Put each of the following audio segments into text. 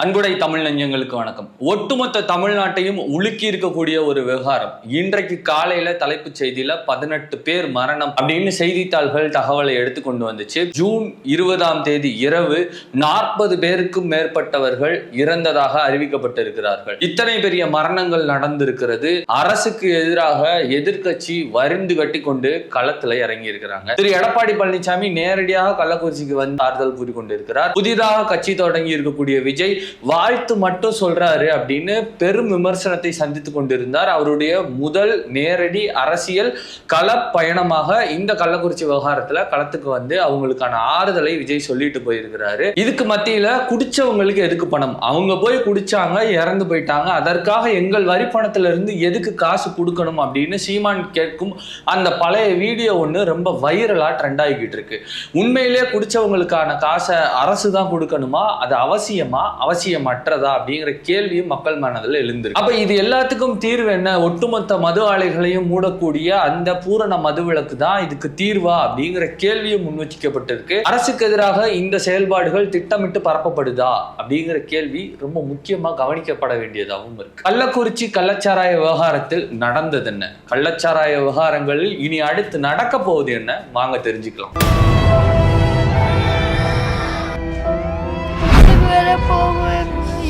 அன்புடை தமிழ் நெஞ்சங்களுக்கு வணக்கம். ஒட்டுமொத்த தமிழ்நாட்டையும் உலுக்கி இருக்கக்கூடிய ஒரு விவகாரம். இன்றைக்கு காலையில தலைப்புச் செய்தியில 18 பேர் மரணம் அப்படின்னு செய்தித்தாள்கள் தகவலை எடுத்துக்கொண்டு வந்துச்சு. ஜூன் 20ஆம் தேதி இரவு 40 பேருக்கும் மேற்பட்டவர்கள் இறந்ததாக அறிவிக்கப்பட்டிருக்கிறார்கள். இத்தனை பெரிய மரணங்கள் நடந்திருக்கிறது. அரசுக்கு எதிராக எதிர்க்கட்சி வரிந்து கட்டி கொண்டு களத்துல இறங்கி இருக்கிறாங்க. திரு எடப்பாடி பழனிசாமி நேரடியாக கள்ளக்குறிச்சிக்கு வந்து ஆறுதல் கூறிக்கொண்டிருக்கிறார். புதிதாக கட்சி தொடங்கி இருக்கக்கூடிய விஜய் வாழ்த்து மட்டும் சொல்றாரு அப்படின்னு பெரும் விமர்சனத்தை சந்தித்துக் கொண்டிருந்தார். அவருடைய முதல் நேரடி அரசியல் கள பயணமாக இந்த கள்ளக்குறிச்சி விவகாரத்துல களத்துக்கு வந்து அவங்களுக்கான ஆறுதலை விஜய் சொல்லிட்டு போயிருக்கிறாரு. இதுக்கு மத்தியில குடிச்சவங்களுக்கு எதுக்கு பணம்? அவங்க போய் குடிச்சாங்க, இறந்து போயிட்டாங்க, அதற்காக எங்கள் வரி பணத்துல இருந்து எதுக்கு காசு கொடுக்கணும் அப்படின்னு சீமான் கேட்கும் அந்த பழைய வீடியோ ஒண்ணு ரொம்ப வைரலா ட்ரெண்ட் ஆகிக்கிட்டு இருக்கு. உண்மையிலேயே குடிச்சவங்களுக்கான காசை அரசு தான் கொடுக்கணுமா? அது அவசியமா அவசியமற்றதா அப்படிங்கிற கேள்வியும் மக்கள் மனதில் எழுந்திருக்கு. அப்ப இது எல்லாத்துக்கும் தீர்வு என்ன? ஒட்டுமொத்த மது ஆலைகளையும் மூடக்கூடிய அந்த பூரண மதுவிலக்கு தான் இதுக்கு தீர்வா அப்படிங்கிற கேள்வியும் முன்வச்சிக்கப்பட்டிருக்கு. அரசுக்கு எதிராக இந்த செயல்பாடுகள் திட்டமிட்டு பரப்பப்படுதா அப்படிங்கிற கேள்வி ரொம்ப முக்கியமா கவனிக்கப்பட வேண்டியதாகவும் இருக்கு. கள்ளக்குறிச்சி கள்ளச்சாராய விவகாரத்தில் நடந்தது என்ன? கள்ளச்சாராய விவகாரங்களில் இனி அடுத்து நடக்க போவது என்ன? வாங்க தெரிஞ்சுக்கலாம்.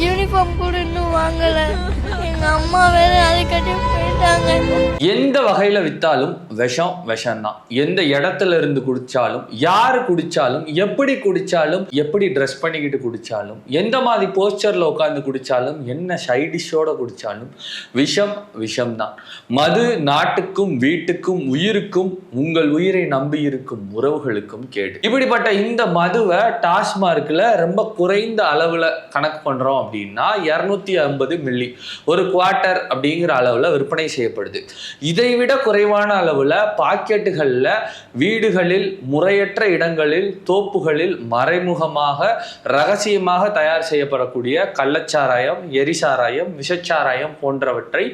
யூனிஃபார்ம் கூட இன்னும் வாங்கல. எங்க அம்மா வேற அதை கட்டி போயிட்டாங்க. எந்த வகையில வித்தாலும் விஷம் விஷம்தான். எந்த இடத்துல இருந்து குடிச்சாலும், யாரு குடிச்சாலும், எப்படி குடிச்சாலும், எப்படி ட்ரெஸ் பண்ணிக்கிட்டு குடிச்சாலும், எந்த மாதிரி போஸ்டர்ல உட்காந்து குடிச்சாலும், என்ன சைடிஷோட குடிச்சாலும் விஷம் விஷம்தான். மது நாட்டுக்கும் வீட்டுக்கும் உயிருக்கும் உங்கள் உயிரை நம்பி இருக்கும் உறவுகளுக்கும் கேடு. இப்படிப்பட்ட இந்த மதுவை டாஸ்மார்க்ல ரொம்ப குறைந்த அளவுல கணக்கு பண்றோம் அப்படின்னா 250 மில்லி ஒரு குவார்ட்டர் அப்படிங்கிற அளவுல விற்பனை செய்யப்படுது. இதை விட குறைவான அளவுல பாக்கெட்டுகள்ல வீடுகளில் முறையற்ற இடங்களில் தோப்புகளில் மறைமுகமாக ரகசியமாக தயார் செய்யப்படக்கூடிய கள்ளச்சாராயம், எரிசாராயம், விஷச்சாராயம் போன்றவற்றை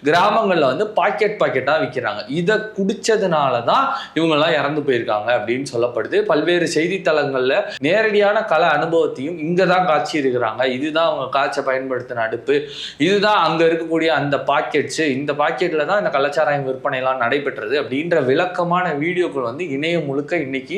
கிராமங்கள்ல வந்து பாக்கெட்டா விற்கிறாங்க. இதை குடிச்சதுனாலதான் இவங்கெல்லாம் இறந்து போயிருக்காங்க அப்படின்னு சொல்லப்படுது. பல்வேறு செய்தித்தளங்கள்ல நேரடியான கள அனுபவத்தையும் இங்கதான் காட்சி இருக்கிறாங்க. இதுதான் அவங்க காய்ச்ச பயன்படுத்தின அடுப்பு, இதுதான் அங்க இருக்கக்கூடிய அந்த பாக்கெட்ஸ், இந்த பாக்கெட்ல தான் இந்த கள்ளச்சாராயம் விற்பனை எல்லாம் நடைபெற்றது அப்படின்ற விளக்கமான வீடியோக்கள் வந்து இணையம் முழுக்க இன்னைக்கு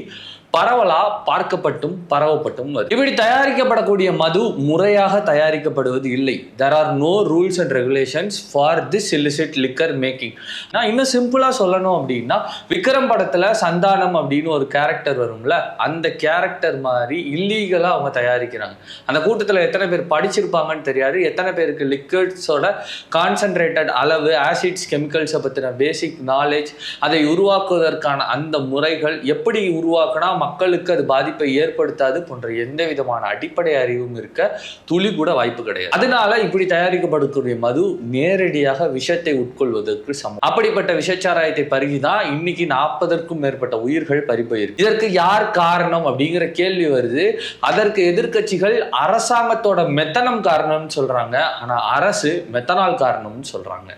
பரவலா பார்க்கப்பட்டும் பரவப்பட்டும் வருது. இப்படி தயாரிக்கப்படக்கூடிய மது முறையாக தயாரிக்கப்படுவது இல்லை. There are no rules and regulations for this illicit liquor making. நான் இன்னும் சிம்பிளா சொல்லணும் அப்படின்னா, விக்ரம் படத்துல சந்தானம் அப்படின்னு ஒரு கேரக்டர் வரும்ல, அந்த கேரக்டர் மாதிரி இல்லீகலா அவங்க தயாரிக்கிறாங்க. அந்த கூட்டத்துல எத்தனை பேர் படிச்சிருப்பாங்கன்னு தெரியாது, எத்தனை பேருக்கு லிக்விட்ஸோட கான்சென்ட்ரேட்டட் அளவு, ஆசிட்ஸ், கெமிக்கல்ஸை பத்தின பேசிக் நாலேஜ், அதை உருவாக்குவதற்கான அந்த முறைகள், எப்படி உருவாக்கினா மக்களுக்கு அது பாதிப்பை ஏற்படுத்தாது போன்ற எந்த விதமான அடிப்படை அறிவும் இருக்க துளி கூட வாய்ப்பு கிடையாது. அதனால இப்படி தயாரிக்கப்படக்கூடிய மது நேரடியாக விஷத்தை உட்கொள்வதற்கு சமம். அப்படிப்பட்ட விஷச்சாராயத்தை பருகிதான் இன்னைக்கு 40க்கும் மேற்பட்ட உயிர்கள் பறிபோயிருக்கு. இதற்கு யார் காரணம் அப்படிங்கிற கேள்வி வருது. அதற்கு எதிர்க்கட்சிகள் அரசாங்கத்தோட மெத்தனம் காரணம்னு சொல்றாங்க, ஆனா அரசு மெத்தனால் காரணம்னு சொல்றாங்க.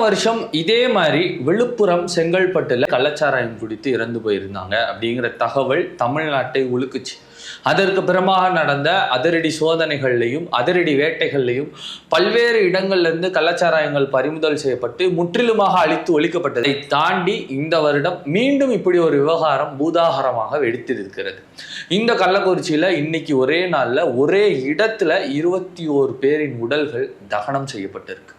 வருஷம் இதே மாதிரி விழுப்புரம் செங்கல்பட்டுல கள்ளச்சாராயம் குடித்து இறந்து போயிருந்தாங்க அப்படிங்கிற தகவல் தமிழ்நாட்டை உலுக்குச்சு. அதற்கு பிறமாக நடந்த அதிரடி சோதனைகள்லையும் அதிரடி வேட்டைகள்லையும் பல்வேறு இடங்கள்ல இருந்து கள்ளச்சாராயங்கள் பறிமுதல் செய்யப்பட்டு முற்றிலுமாக அழித்து ஒழிக்கப்பட்டதை தாண்டி இந்த வருடம் மீண்டும் இப்படி ஒரு விவகாரம் பூதாகரமாக வெடித்திருக்கிறது. இந்த கள்ளக்குறிச்சியில இன்னைக்கு ஒரே நாள்ல ஒரே இடத்துல 21 பேரின் உடல்கள் தகனம் செய்யப்பட்டிருக்கு.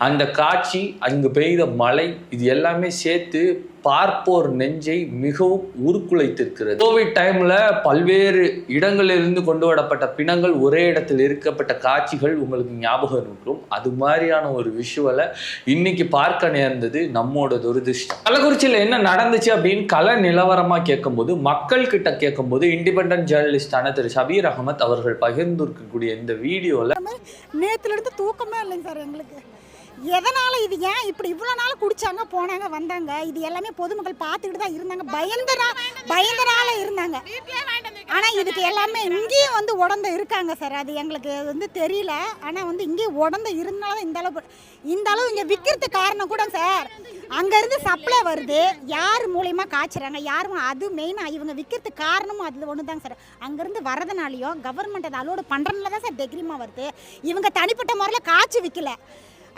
அந்த காட்சி, அங்கு பெய்த மழை, இது எல்லாமே சேர்த்து பார்ப்போர் நெஞ்சை மிகவும் உருக்குலைத்திருக்கிறது. கோவிட் டைம்ல பல்வேறு இடங்களிலிருந்து கொண்டு வரப்பட்ட பிணங்கள் ஒரே இடத்தில் இருக்கப்பட்ட காட்சிகள் உங்களுக்கு ஞாபகம் இருக்கும். அது மாதிரியான ஒரு விஷுவலை இன்னைக்கு பார்க்க நேர்ந்தது நம்மோட துரதிர்ஷ்டம். கள்ளக்குறிச்சியில என்ன நடந்துச்சு அப்படின்னு கள நிலவரமா கேட்கும்போது, மக்கள் கிட்ட கேட்கும்போது, இண்டிபெண்டன்ட் ஜேர்னலிஸ்டான திரு ஷபீர் அகமத் அவர்கள் பகிர்ந்திருக்கக்கூடிய இந்த வீடியோல, நேத்துல இருந்து தூக்கமே இல்லைங்க சார் எங்களுக்கு. எதனால இது ஏன் இப்படி இவ்வளோ நாள் குடிச்சாங்க, போனாங்க, வந்தாங்க, இது எல்லாமே பொதுமக்கள் பார்த்துக்கிட்டு தான் இருந்தாங்க. பயந்தனால இருந்தாங்க. ஆனால் இதுக்கு எல்லாமே இங்கேயும் வந்து உடந்த இருக்காங்க சார். அது எங்களுக்கு வந்து தெரியல. ஆனால் வந்து இங்கேயும் உடந்த இருந்தாலும் தான் இந்த அளவு இங்கே விற்கிறதுக்கு காரணம் கூட சார், அங்கேருந்து சப்ளை வருது, யார் மூலியமாக காய்ச்சுறாங்க, யாரும் அது மெயினாக இவங்க விற்கிறதுக்கு காரணமும் அதில் ஒன்று தாங்க சார். அங்கேருந்து வரதுனாலையும் கவர்மெண்ட் அதை அலோடு பண்ணுறதுனால தான் சார் தைரியமாக வருது. இவங்க தனிப்பட்ட முறையில் காய்ச்சி விற்கல,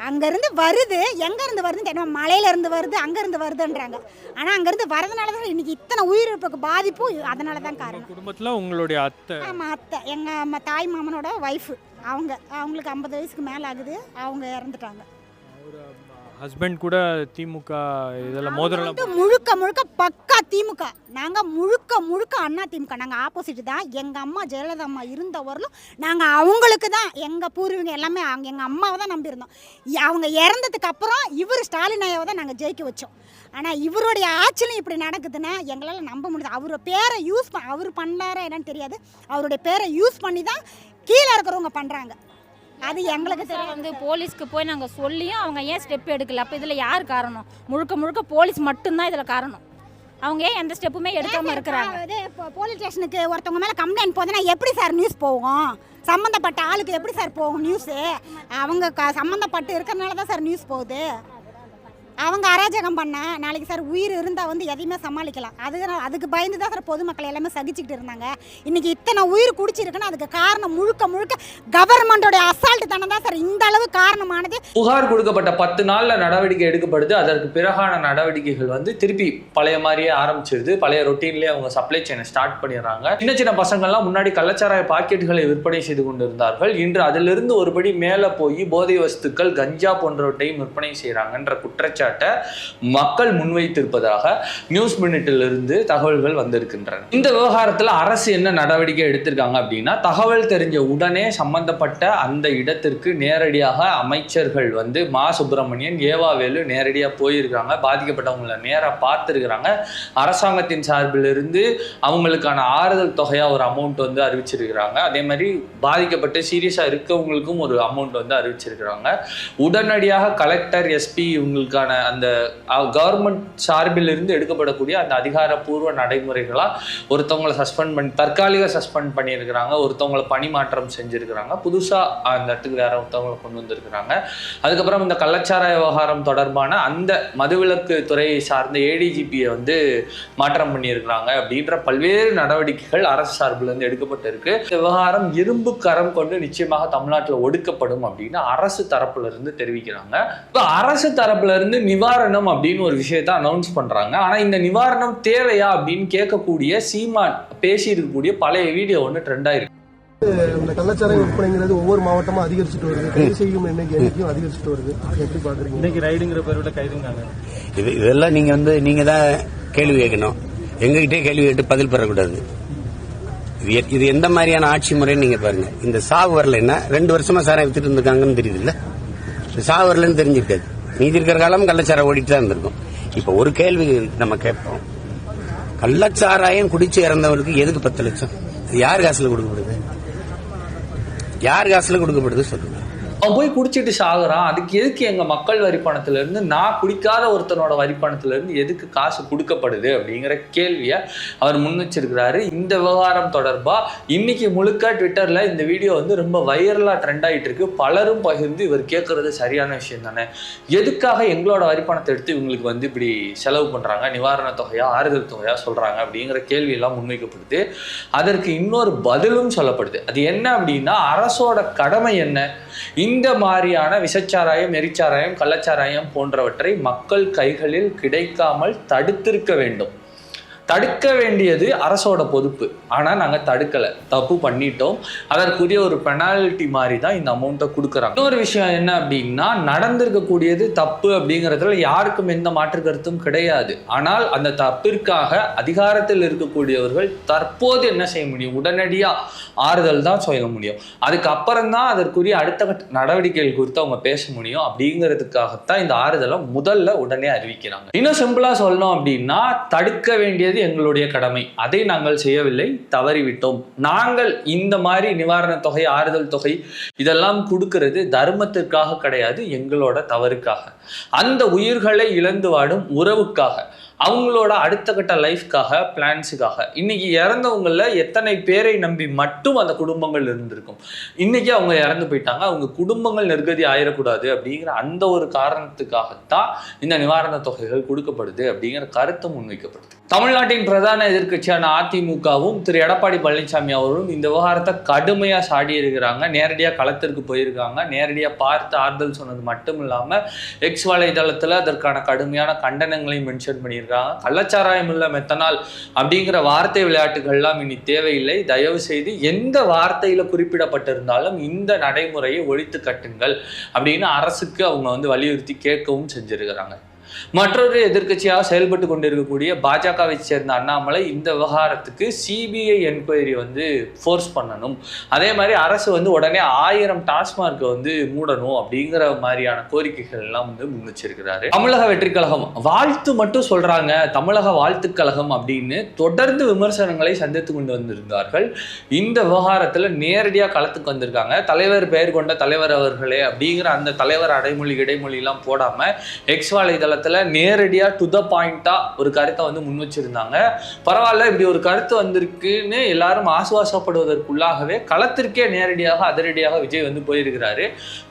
அங்கேருந்து வருது. எங்கேருந்து வருதுன்னு தெரியும், மலையிலேருந்து வருது, அங்கேருந்து வருதுன்றாங்க. ஆனால் அங்கேருந்து வரதுனால தான் இன்றைக்கி இத்தனை உயிரிழப்புக்கு பாதிப்பு அதனால தான் காரணம். குடும்பத்தில் உங்களுடைய அத்தை? ஆமாம், அத்தை. எங்கள் தாய் மாமனோட ஒய்ஃபு. அவங்களுக்கு 50 வயசுக்கு மேலே ஆகுது, அவங்க இறந்துட்டாங்க. ஹஸ்பண்ட் கூட திமுக இதெல்லாம் மோதிரம் முழுக்க பக்கா திமுக. நாங்கள் முழுக்க அண்ணா திமுக. நாங்கள் ஆப்போசிட் தான். எங்கள் அம்மா ஜெயலலிதா அம்மா இருந்த வரலும் நாங்கள் அவங்களுக்கு தான், எங்கள் பூர்வீகம் எல்லாமே எங்கள் அம்மாவை தான் நம்பியிருந்தோம். அவங்க இறந்ததுக்கு அப்புறம் இவர் ஸ்டாலின் ஐயாவை தான் நாங்கள் ஜெயிக்க வச்சோம். ஆனால் இவருடைய ஆட்சியிலும் இப்படி நடக்குதுன்னா எங்களால் நம்ப முடியாது. அவரோட பேரை அவர் பண்ணாரா என்னன்னு தெரியாது, அவருடைய பேரை யூஸ் பண்ணி தான் கீழே இருக்கிறவங்க பண்ணுறாங்க. அது எங்களுக்கு வந்து போலீஸ்க்கு போய் நாங்கள் சொல்லியும் அவங்க ஏன் ஸ்டெப் எடுக்கல? அப்போ இதில் யார் காரணம்? முழுக்க போலீஸ் மட்டும்தான் இதில் காரணம். அவங்க ஏன் எந்த ஸ்டெப்புமே எடுக்காமல் இருக்கிறாங்க? இப்போ போலீஸ் ஸ்டேஷனுக்கு ஒருத்தவங்க மேலே கம்ப்ளைண்ட் போகுதுன்னா எப்படி சார் நியூஸ் போகும்? சம்மந்தப்பட்ட ஆளுக்கு எப்படி சார் போகும் நியூஸு? அவங்க சம்மந்தப்பட்டு இருக்கிறதுனால தான் சார் நியூஸ் போகுது. அவங்க அராஜகம் பண்ண நாளைக்கு சார் உயிர் இருந்தால் வந்து எதையுமே சமாளிக்கலாம். அதுக்கு பயந்து தான் சார் பொதுமக்கள் எல்லாமே சகிச்சுக்கிட்டு இருந்தாங்க. இன்றைக்கி இத்தனை உயிர் குடிச்சிருக்குன்னா அதுக்கு காரணம் முழுக்க கவர்மெண்டோடைய அசால்ட்டு தானே தான் சார் இந்த அளவு காரணமானது. புகார் கொடுக்கப்பட்ட 10 நாளில் நடவடிக்கை எடுக்கப்படுது. அதற்கு பிறகான நடவடிக்கைகள் வந்து திருப்பி பழைய மாதிரியே ஆரம்பிச்சிருது. பழைய ரொட்டீன்லேயே அவங்க சப்ளை செயினை ஸ்டார்ட் பண்ணிடுறாங்க. சின்ன பசங்கள்லாம் முன்னாடி கள்ளச்சாராய பாக்கெட்டுகளை விற்பனை செய்து கொண்டிருந்தார்கள். இன்று அதிலிருந்து ஒருபடி மேலே போய் போதை வஸ்துக்கள், கஞ்சா போன்றவற்றையும் விற்பனை செய்கிறாங்கன்ற குற்றச்சாட்டு மக்கள் முன்வைத்திருப்பதாக நியூஸ் மினிட்டிலிருந்து தகவல்கள் வந்திருக்கின்றன. இந்த விவகாரத்தில் அரசு என்ன நடவடிக்கை எடுத்திருக்காங்க அப்படின்னா, தகவல் தெரிஞ்ச உடனே சம்பந்தப்பட்ட அந்த இடத்திற்கு நேரடியாக அமைச்சர்கள் வந்து மா சுப்பிரமணியன், ஏவாவேலு நேரடியாக போயிருக்காங்க. பாதிக்கப்பட்டவங்களை நேராக பார்த்துருக்குறாங்க. அரசாங்கத்தின் சார்பிலிருந்து அவங்களுக்கான ஆறுதல் தொகையாக ஒரு அமௌண்ட் வந்து அறிவிச்சிருக்கிறாங்க. அதே மாதிரி பாதிக்கப்பட்டு சீரியஸாக இருக்கவங்களுக்கும் ஒரு அமௌண்ட் வந்து அறிவிச்சிருக்கிறாங்க. உடனடியாக கலெக்டர், எஸ்பி இவங்களுக்கான அந்த கவர்மெண்ட் சார்பில் இருந்து எடுக்கப்படக்கூடிய அந்த அதிகாரப்பூர்வ நடைமுறைகளா ஒருத்தவங்களை தற்காலிக சஸ்பெண்ட் பண்ணியிருக்கிறாங்க, ஒருத்தவங்களை பணி மாற்றம் செஞ்சிருக்கிறாங்க, புதுசா அந்த இடத்துக்கு வேற ஒருத்தவங்களை கொண்டு வந்திருக்கிறாங்க. அதுக்கப்புறம் இந்த கள்ளச்சாராய விவகாரம் தொடர்பான அந்த மதுவிலக்கு துறையை சார்ந்த ஏடிஜிபியை வந்து மாற்றம் பண்ணியிருக்கிறாங்க. அப்படின்ற பல்வேறு நடவடிக்கைகள் அரசு சார்பில் இருந்து எடுக்கப்பட்டிருக்கு. இந்த விவகாரம் இரும்பு கரம் கொண்டு நிச்சயமாக தமிழ்நாட்டில் ஒடுக்கப்படும் அப்படின்னு அரசு தரப்புல இருந்து தெரிவிக்கிறாங்க. இப்போ அரசு தரப்புல இருந்து நிவாரணம் அப்படின்னு ஒரு விஷயத்தை அனௌன்ஸ் பண்றாங்க. ஆனா இந்த நிவாரணம் தேவையா அப்படின்னு கேட்கக்கூடிய சீமான் பேசி இருக்கக்கூடிய பழைய வீடியோ ஒன்று ட்ரெண்ட் ஆயிருக்கு. இந்த கள்ளச்சாராய விற்பனைங்கிறது ஒவ்வொரு மாவட்டமும் அதிகரிச்சுட்டு வருது, கைது செய்யும் எண்ணிக்கையும் அதிகரிச்சுட்டு வருது. எப்படி பாக்குறீங்க? இன்னைக்கு ரைடுங்கிற பேரோட கைதுங்காங்க. இதெல்லாம் நீங்க தான் கேள்வி கேட்கணும். எங்ககிட்டே கேள்வி கேட்டு பதில் பெறக்கூடாது. இது எந்த மாதிரியான ஆட்சி முறைன்னு நீங்க பாருங்க. இந்த சாவு வரலைன்னா 2 வருஷமா சாராயம் வித்துட்டு இருந்திருக்காங்கன்னு தெரியுது இல்ல, சாவு வரலன்னு தெரிஞ்சிருக்காது. மீதி இருக்கிற காலம் கள்ளச்சாராயம் ஓடிட்டு தான் இருந்திருக்கும். இப்ப ஒரு கேள்வி நம்ம கேட்போம், கள்ளச்சாராயம் குடிச்சு இறந்தவருக்கு எதுக்கு 10 லட்சம்? யார் காசுல கொடுக்கப்படுது? யார் காசுல கொடுக்கப்படுது சொல்லுங்க. அவன் போய் குடிச்சிட்டு சாகுறான், அதுக்கு எதுக்கு எங்க மக்கள் வரி பணத்துல இருந்து, நான் குடிக்காத ஒருத்தனோட வரி பணத்துல இருந்து எதுக்கு காசு கொடுக்கப்படுது அப்படிங்கிற கேள்வியை அவர் முன் வச்சிருக்கிறாரு. இந்த விவகாரம் தொடர்பா இன்னைக்கு முழுக்க ட்விட்டர்ல இந்த வீடியோ வந்து ரொம்ப வைரலா ட்ரெண்ட் ஆயிட்டு இருக்கு. பலரும் பகிர்ந்து இவர் கேட்கறது சரியான விஷயம் தானே, எதுக்காக எங்களோட வரி பணத்தை எடுத்து இவங்களுக்கு வந்து இப்படி செலவு பண்றாங்க, நிவாரண தொகையா ஆறுதல் தொகையா சொல்றாங்க அப்படிங்கிற கேள்வி எல்லாம் முன்வைக்கப்படுது. அதற்கு இன்னொரு பதிலும் சொல்லப்படுது. அது என்ன அப்படின்னா, அரசோட கடமை என்ன? இந்த மாதிரியான விஷச்சாராயம், எரிச்சாராயம், கள்ளச்சாராயம் போன்றவற்றை மக்கள் கைகளில் கிடைக்காமல் தடுத்திருக்க வேண்டும். தடுக்க வேண்டியது அரசோட பொறுப்பு. ஆனால் நாங்கள் தடுக்கலை, தப்பு பண்ணிட்டோம். அதற்குரிய ஒரு பெனால்ட்டி மாதிரி தான் இந்த அமௌண்ட்டை கொடுக்குறாங்க. இன்னொரு விஷயம் என்ன அப்படின்னா, நடந்திருக்கக்கூடியது தப்பு அப்படிங்கிறதுல யாருக்கும் எந்த மாற்று கருத்தும் கிடையாது. ஆனால் அந்த தப்பிற்காக அதிகாரத்தில் இருக்கக்கூடியவர்கள் தற்போது என்ன செய்ய முடியும்? உடனடியாக ஆறுதல் தான் சொல்ல முடியும். அதுக்கப்புறம் தான் அதற்குரிய அடுத்த நடவடிக்கைகள் குறித்து அவங்க பேச முடியும். அப்படிங்கிறதுக்காகத்தான் இந்த ஆறுதலை முதல்ல உடனே அறிவிக்கிறாங்க. இன்னும் சிம்பிளாக சொல்லணும் அப்படின்னா, தடுக்க வேண்டியது எங்களுடைய கடமை, அதை நாங்கள் செய்யவில்லை, தவறிவிட்டோம். நாங்கள் இந்த மாதிரி நிவாரண தொகை, ஆறுதல் தொகை இதெல்லாம் கொடுக்கிறது தர்மத்திற்காக கிடையாது, எங்களோட தவறுக்காக, அந்த உயிர்களை இழந்து வாடும் உறவுக்காக, அவங்களோட அடுத்த கட்ட லைஃப்காக, பிளான்ஸுக்காக. இன்னைக்கு இறந்தவங்கள எத்தனை பேரை நம்பி மட்டும் அந்த குடும்பங்கள் இருந்திருக்கும். இன்னைக்கு அவங்க இறந்து போயிட்டாங்க, அவங்க குடும்பங்கள் நிர்கதி ஆயிடக்கூடாது அப்படிங்கிற அந்த ஒரு காரணத்துக்காகத்தான் இந்த நிவாரண தொகைகள் கொடுக்கப்படுது அப்படிங்கிற கருத்து முன்வைக்கப்படுது. தமிழ்நாட்டின் பிரதான எதிர்க்கட்சியான அதிமுகவும் திரு எடப்பாடி பழனிசாமி அவர்களும் இந்த விவகாரத்தை கடுமையா சாடி இருக்கிறாங்க. நேரடியா களத்திற்கு போயிருக்காங்க. நேரடியா பார்த்து ஆறுதல் சொன்னது மட்டும் இல்லாம எக்ஸ் வலைதளத்துல அதற்கான கடுமையான கண்டனங்களையும் மென்ஷன் பண்ணியிருக்காங்க. கள்ளச்சாராயம் இல்ல மெத்தனால் அப்படிங்கிற வார்த்தை விளையாட்டுகள்லாம் இனி தேவையில்லை. தயவு செய்து எந்த வார்த்தையில குறிப்பிடப்பட்டிருந்தாலும் இந்த நடைமுறையை ஒழித்து கட்டுங்கள் அப்படின்னு அரசுக்கு அவங்க வலியுறுத்தி கேட்கவும் செஞ்சிருக்கிறாங்க. மற்றொரு எதிர்க்கட்சியாக செயல்பட்டு கொண்டிருக்கக்கூடிய பாஜகவை சேர்ந்த அண்ணாமலை இந்த விவகாரத்துக்கு சிபிஐ என்கொயரி ஃபோர்ஸ் பண்ணணும், அதே மாதிரி அரசு உடனே 1000 டாஸ்மார்க்கை மூடணும் அப்படிங்கிற மாதிரியான கோரிக்கைகள் எல்லாம் முன் வச்சிருக்கிறாரு. தமிழக வெற்றி கழகம் வாழ்த்து மட்டும் சொல்றாங்க, தமிழக வாழ்த்து கழகம் அப்படின்னு தொடர்ந்து விமர்சனங்களை சந்தித்து கொண்டு வந்திருந்தார்கள். இந்த விவகாரத்துல நேரடியாக களத்துக்கு வந்திருக்காங்க. தலைவர் பெயர் கொண்ட தலைவர் அவர்களே அப்படிங்கிற அந்த தலைவர் அடைமொழி இடைமொழி எல்லாம் போடாம எக்ஸ் வலைதளத்துல நேரடியா டு த பாயிண்டா ஒரு கருத்தை முன் வச்சிருந்தாங்க. பரவாயில்ல, இப்படி ஒரு கருத்து வந்திருக்குன்னு எல்லாரும் ஆசுவாசப்படுவதற்குள்ளாகவே களத்திற்கே நேரடியாக அதிரடியாக விஜய் போயிருக்கிறாரு.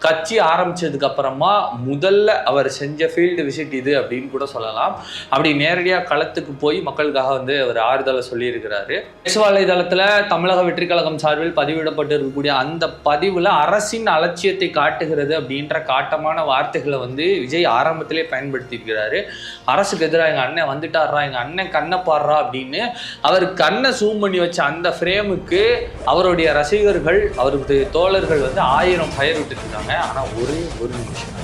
கட்சி ஆரம்பிச்சதுக்கு அப்புறமா முதல்ல அவர் செஞ்ச ஃபீல்டு விசிட் இது அப்படின்னு கூட சொல்லலாம். அப்படி நேரடியாக களத்துக்கு போய் மக்களுக்காக அவர் ஆறுதலை சொல்லியிருக்கிறாரு. எக்ஸ் வலைதளத்துல தமிழக வெற்றி கழகம் சார்பில் பதிவிடப்பட்டு இருக்கக்கூடிய அந்த பதிவுல அரசின் அலட்சியத்தை காட்டுகிறது அப்படின்ற காட்டமான வார்த்தைகளை விஜய் ஆரம்பத்திலே பயன்படுத்தி இருக்கிறாரு. அரசுக்கு எதிராக எங்க அண்ணன் வந்துட்டாரா, எங்க அண்ணன் கண்ணை பாடுறா அப்படின்னு அவர் கண்ணை சூம் பண்ணி வச்ச அந்த ஃப்ரேமுக்கு அவருடைய ரசிகர்கள், அவருடைய தோழர்கள் 1000 ஃபயர் விட்டுருக்காங்க. ஆனா ஒரே ஒரு நிமிஷம்,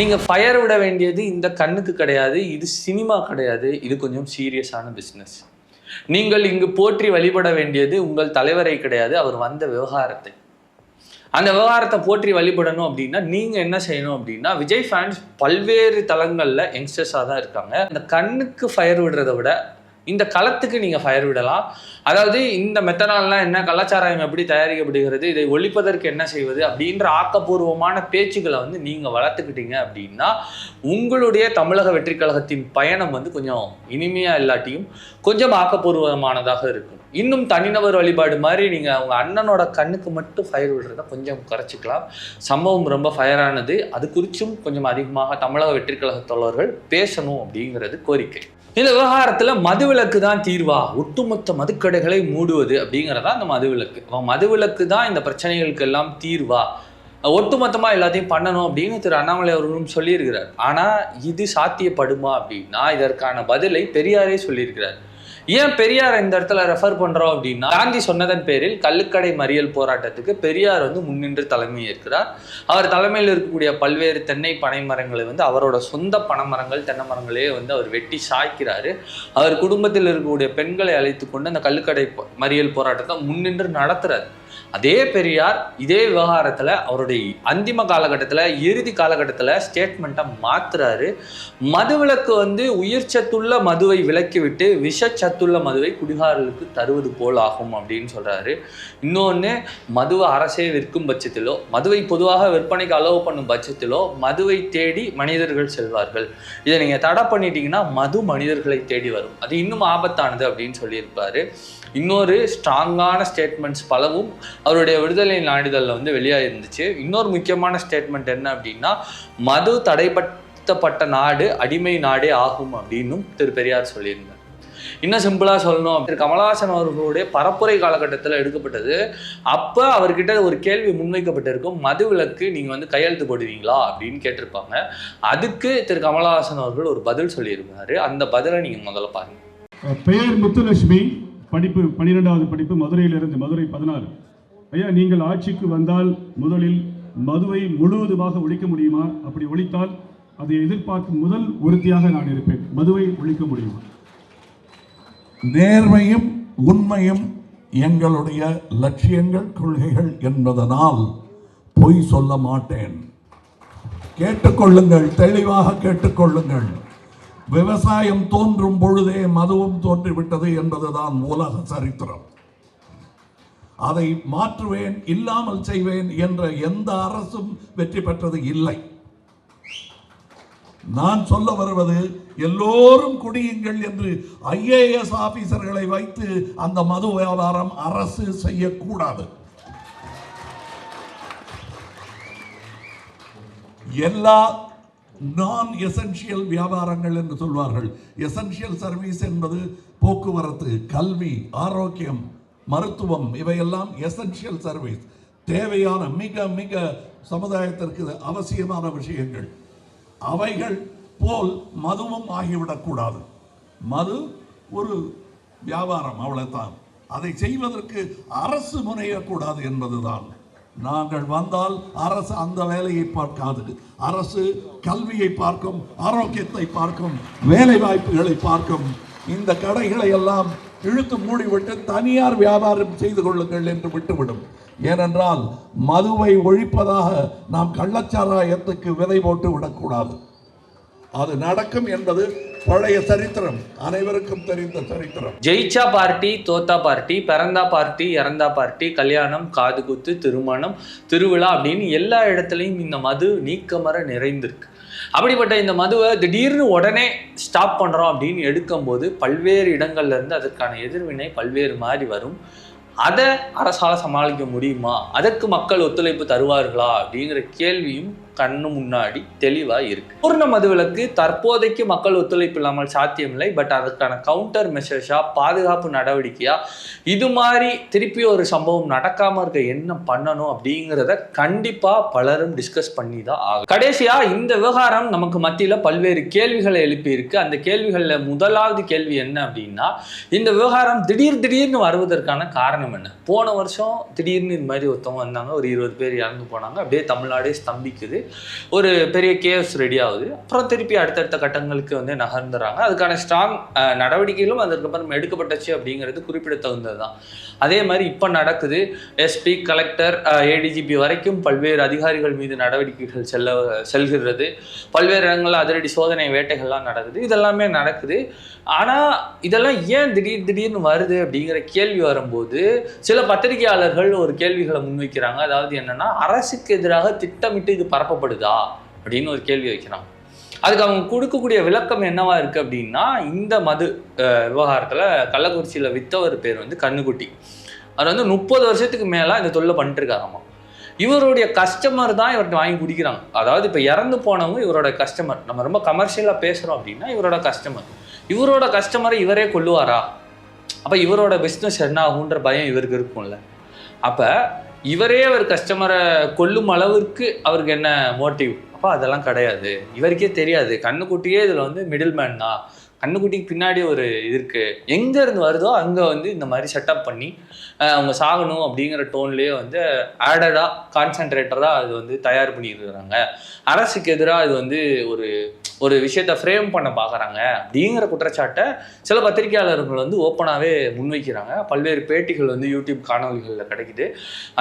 நீங்க ஃபயர் விட வேண்டியது இந்த கண்ணுக்கு கிடையாது, இது சினிமா கிடையாது, இது கொஞ்சம் சீரியஸான பிஸ்னஸ். நீங்கள் இங்கு போற்றி வழிபட வேண்டியது உங்கள் தலைவரை கிடையாது, அவர் வந்த விவகாரத்தை. அந்த விவகாரத்தை போற்றி வழிபடணும் அப்படின்னா நீங்க என்ன செய்யணும் அப்படின்னா, விஜய் ஃபேன்ஸ் பல்வேறு தளங்கள்ல யங்ஸ்டர்ஸாக தான் இருக்காங்க. இந்த கண்ணுக்கு ஃபயர் விடுறதை விட இந்த களத்துக்கு நீங்க ஃபயர் விடலாம். அதாவது இந்த மெத்தனால்லாம் என்ன, கலாச்சாரம் எப்படி தயாரிக்கப்படுகிறது, இதை ஒழிப்பதற்கு என்ன செய்வது அப்படின்ற ஆக்கப்பூர்வமான பேச்சுக்களை நீங்க வளர்த்துக்கிட்டீங்க அப்படின்னா உங்களுடைய தமிழக வெற்றி கழகத்தின் பயணம் கொஞ்சம் இனிமையா இல்லாட்டியும் கொஞ்சம் ஆக்கப்பூர்வமானதாக இருக்கும். இன்னும் தனிநபர் வழிபாடு மாதிரி நீங்க அவங்க அண்ணனோட கண்ணுக்கு மட்டும் ஃபயர் விடுறத கொஞ்சம் குறைச்சிக்கலாம். சம்பவம் ரொம்ப ஃபயரானது, அது குறிச்சும் கொஞ்சம் அதிகமாக தமிழக வெற்றி கழக தோழர்கள் பேசணும் அப்படிங்கிறது கோரிக்கை. இந்த விவகாரத்துல மதுவிலக்கு தான் தீர்வா, ஒட்டுமொத்த மதுக்கடைகளை மூடுவது அப்படிங்கிறதா அந்த மதுவிலக்கு. மதுவிலக்கு தான் இந்த பிரச்சனைகளுக்கு எல்லாம் தீர்வா, ஒட்டுமொத்தமா எல்லாத்தையும் பண்ணணும் அப்படின்னு திரு அண்ணாமலை அவர்களும் சொல்லியிருக்கிறார். ஆனா இது சாத்தியப்படுமா அப்படின்னா இதற்கான பதிலை பெரியாரே சொல்லியிருக்கிறார். ஏன் பெரியார் இந்த இடத்துல ரெஃபர் பண்றோம் அப்படின்னா, காந்தி சொன்னதன் பேரில் கள்ளுக்கடை மறியல் போராட்டத்துக்கு பெரியார் முன்னின்று தலைமை ஏற்கிறார். அவர் தலைமையில் இருக்கக்கூடிய பல்வேறு தென்னை பனை மரங்களை அவரோட சொந்த பனைமரங்கள் தென்னை மரங்களே அவர் வெட்டி சாய்க்கிறாரு. அவர் குடும்பத்தில் இருக்கக்கூடிய பெண்களை அழைத்து கொண்டு அந்த கள்ளுக்கடை மறியல் போராட்டத்தை முன்னின்று நடத்துறாரு. அதே பெரியார் இதே விவகாரத்துல அவருடைய அந்திம காலகட்டத்துல, இறுதி காலகட்டத்துல ஸ்டேட்மெண்ட்டை மாத்துறாரு. மதுவிலக்கு உயிர் சத்துள்ள மதுவை விலக்கிவிட்டு விஷச்சத்துள்ள மதுவை குடிகாரர்களுக்கு தருவது போல் ஆகும் அப்படின்னு சொல்றாரு. இன்னொன்னு, மதுவை அரசே விற்கும் பட்சத்திலோ, மதுவை பொதுவாக விற்பனைக்கு அலோவ் பண்ணும் பட்சத்திலோ மதுவை தேடி மனிதர்கள் செல்வார்கள். இதை நீங்க தடை பண்ணிட்டீங்கன்னா மது மனிதர்களை தேடி வரும், அது இன்னும் ஆபத்தானது அப்படின்னு சொல்லியிருப்பாரு. இன்னொரு ஸ்ட்ராங்கான ஸ்டேட்மெண்ட்ஸ் பலவும் அவருடைய விடுதலை நாளிதழில் வெளியாக இருந்துச்சு. இன்னொரு முக்கியமான ஸ்டேட்மெண்ட் என்ன அப்படின்னா, மது தடைப்படுத்தப்பட்ட நாடு அடிமை நாடே ஆகும் அப்படின்னும் திரு பெரியார் சொல்லியிருந்தார். இன்னும் சிம்பிளா சொல்லணும், திரு கமலஹாசன் அவர்களுடைய பரப்புரை காலகட்டத்தில் எடுக்கப்பட்டது. அப்போ அவர்கிட்ட ஒரு கேள்வி முன்வைக்கப்பட்டிருக்கும், மது விலக்கு நீங்க கையெழுத்து போடுவீங்களா அப்படின்னு கேட்டிருப்பாங்க. அதுக்கு திரு கமலஹாசன் அவர்கள் ஒரு பதில் சொல்லியிருக்காரு. அந்த பதிலை நீங்க முதல்ல பாருங்க. பெயர் முத்துலட்சுமி, படிப்பு 12வது படிப்பு, மதுரையிலிருந்து, மதுரை 16. ஐயா, நீங்கள் ஆட்சிக்கு வந்தால் முதலில் மதுவை முழுவதுமாக ஒழிக்க முடியுமா? அப்படி ஒழித்தால் அதை எதிர்பார்க்கும் முதல் உறுதியாக நான் இருப்பேன். மதுவை ஒழிக்க முடியுமா? நேர்மையும் உண்மையும் எங்களுடைய லட்சியங்கள், கொள்கைகள் என்பதனால் பொய் சொல்ல மாட்டேன். கேட்டுக்கொள்ளுங்கள், தெளிவாக கேட்டுக்கொள்ளுங்கள். விவசாயம் தோன்றும் பொழுதே மதுவும் தோன்றிவிட்டது என்பதுதான் உலக சரித்திரம். அதை மாற்றுவேன், இல்லாமல் செய்வேன் என்ற எந்த அரசும் வெற்றி பெற்றது இல்லை. நான் சொல்ல வருவது, எல்லோரும் குடியுங்கள் என்று IAS ஆபீசர்களை வைத்து அந்த மது வியாபாரம் அரசு செய்யக்கூடாது. எல்லா நான் எசென்ஷியல் வியாபாரங்கள் என்று சொல்வார்கள். எசென்ஷியல் சர்வீஸ் என்பது போக்குவரத்து, கல்வி, ஆரோக்கியம், மருத்துவம், இவையெல்லாம் எசென்ஷியல் சர்வீஸ், தேவையான மிக மிக சமுதாயத்திற்கு அவசியமான விஷயங்கள். அவைகள் போல் மதுவும் ஆகிவிடக்கூடாது. மது ஒரு வியாபாரம், அவ்வளவுதான். அதை செய்வதற்கு அரசு முனையக்கூடாது என்பதுதான். நாங்கள் வந்தால் அரசு அந்த வேலையை பார்க்காது. அரசு கல்வியை பார்க்கும், ஆரோக்கியத்தை பார்க்கும், வேலை வாய்ப்புகளை பார்க்கும். இந்த கடைகளை எல்லாம் இழுத்து மூடிவிட்டு தனியார் வியாபாரம் செய்து கொள்ளுங்கள் என்று விட்டுவிடும். ஏனென்றால் மதுவை ஒழிப்பதாக நாம் கள்ளச்சாராயத்துக்கு விதை போட்டு விடக்கூடாது. அது நடக்கும் என்பது பழைய சரித்திரம், அனைவருக்கும் தெரிந்த சரித்திரம். ஜெயிச்சா பார்ட்டி, தோத்தா பார்ட்டி, பிறந்தா பார்ட்டி, இறந்தா பார்ட்டி, கல்யாணம், காதுகுத்து, திருமணம், திருவிழா அப்படின்னு எல்லா இடத்துலையும் இந்த மது நீக்கமர நிறைந்திருக்கு. அப்படிப்பட்ட இந்த மதுவை திடீர்னு உடனே ஸ்டாப் பண்ணுறோம் அப்படின்னு எடுக்கும்போது பல்வேறு இடங்கள்ல இருந்து அதற்கான எதிர்வினை பல்வேறு மாதிரி வரும். அதை அரசால சமாளிக்க முடியுமா, அதற்கு மக்கள் ஒத்துழைப்பு தருவார்களா அப்படிங்கிற கேள்வியும் கண்ணு முன்னாடி தெளிவா இருக்கு. பூர்ண மதுவிலக்கு தற்போதைக்கு மக்கள் ஒத்துழைப்பு இல்லாமல் சாத்தியமில்லை. பட் அதற்கான கவுண்டர் மெஷர்ஸா, பாதுகாப்பு நடவடிக்கையா, இது மாதிரி திருப்பி ஒரு சம்பவம் நடக்காம இருக்க என்ன பண்ணணும் அப்படிங்கிறத கண்டிப்பா பலரும் டிஸ்கஸ் பண்ணி தான் ஆகும். கடைசியா இந்த விவகாரம் நமக்கு மத்தியில பல்வேறு கேள்விகளை எழுப்பி இருக்கு. அந்த கேள்விகள்ல முதலாவது கேள்வி என்ன அப்படின்னா, இந்த விவகாரம் திடீர்னு வருவதற்கான காரணம் என்ன? போன வருஷம் திடீர்னு இந்த மாதிரி ஒருத்தவங்க வந்தாங்க, ஒரு 20 பேர் இறந்து போனாங்க, அப்படியே தமிழ்நாடே ஸ்தம்பிக்குது, ஒரு பெரிய கேஸ் ரெடி ஆகுது. அப்புறம் திருப்பி அடுத்தடுத்த கட்டங்களுக்கு வந்து நகர்ந்துறாங்க. அதுக்கான ஸ்ட்ராங் நடவடிக்கைகளும் அதற்கப்புறம் எடுக்கப்பட்டுச்சு அப்படிங்கிறது குறிப்பிடத்தகுந்தது தான். அதே மாதிரி இப்போ நடக்குது. எஸ்பி, கலெக்டர், ADGP வரைக்கும் பல்வேறு அதிகாரிகள் மீது நடவடிக்கைகள் செல்கிறது. பல்வேறு இடங்களில் அதிரடி சோதனை வேட்டைகள்லாம் நடக்குது. இதெல்லாமே நடக்குது. ஆனால் இதெல்லாம் ஏன் திடீர்னு வருது அப்படிங்கிற கேள்வி வரும்போது சில பத்திரிகையாளர்கள் ஒரு கேள்விகளை முன்வைக்கிறாங்க. அதாவது என்னன்னா, அரசுக்கு எதிராக திட்டமிட்டு இது பரப்பப்படுதா அப்படின்னு ஒரு கேள்வி வைக்கிறாங்க. அதுக்கு அவங்க கொடுக்கக்கூடிய விளக்கம் என்னவா இருக்கு அப்படின்னா, இந்த மது விவகாரத்தில் கள்ளக்குறிச்சியில் வித்தவர் பேர் வந்து கண்ணுக்குட்டி. அவர் வந்து 30 வருஷத்துக்கு மேலே இந்த தொழிலை பண்ணிட்டு இருக்காராமா. இவருடைய கஸ்டமர் தான் இவர்கிட்ட வாங்கி குடிக்கிறாங்க. அதாவது இப்போ இறந்து போனவங்க இவரோட கஸ்டமர். நம்ம ரொம்ப கமர்ஷியலாக பேசுகிறோம் அப்படின்னா இவரோட கஸ்டமரை இவரே கொல்லுவாரா? அப்போ இவரோட பிஸ்னஸ் என்ன ஆகுன்ற பயம் இவருக்கு இருக்கும்ல. அப்போ இவரே அவர் கஸ்டமரை கொல்லும் அளவிற்கு அவருக்கு என்ன மோட்டிவ்? அப்போ அதெல்லாம் கிடையாது. இவருக்கே தெரியாது. கண்ணுக்குட்டியே இதில் வந்து மிடில் மேன் தான். கண்ணுக்குட்டிக்கு பின்னாடி ஒரு இது இருக்குது. எங்கேருந்து வருதோ அங்கே வந்து இந்த மாதிரி செட்டப் பண்ணி அவங்க சாகணும் அப்படிங்கிற டோன்லேயே வந்து ஆடடாக, கான்சன்ட்ரேட்டராக அது வந்து தயார் பண்ணிட்டு இருக்கிறாங்க. அரசுக்கு எதிராக இது வந்து ஒரு விஷயத்தை ஃப்ரேம் பண்ண பார்க்குறாங்க அப்படிங்கிற குற்றச்சாட்டை சில பத்திரிகையாளர்கள் வந்து ஓப்பனாகவே முன்வைக்கிறாங்க. பல்வேறு பேட்டிகள் வந்து யூடியூப் காணொலிகளில் கிடைக்குது.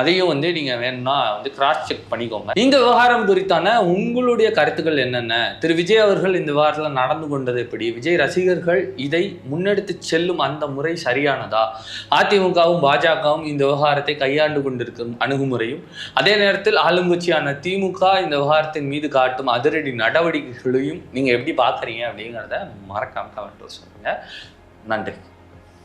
அதையும் வந்து நீங்கள் வேணும்னா வந்து கிராஸ் செக் பண்ணிக்கோங்க. இந்த விவகாரம் குறித்தான உங்களுடைய கருத்துக்கள் என்னென்ன? திரு விஜய் அவர்கள் இந்த விவகாரத்தில் நடந்து கொண்டது எப்படி? விஜய் ரசிகர்கள் இதை முன்னெடுத்து செல்லும் அந்த முறை சரியானதா? அதிமுகவும் பாஜகவும் இந்த விவகாரத்தை கையாண்டு கொண்டிருக்கும் அணுகுமுறையும், அதே நேரத்தில் ஆளுங்கட்சியான திமுக இந்த விவகாரத்தின் மீது காட்டும் அதிரடி நடவடிக்கைகளையும் நீங்கள் எப்படி பார்க்குறீங்க அப்படிங்கிறத மறக்காம கமெண்ட்ல சொல்லுங்க. நன்றி.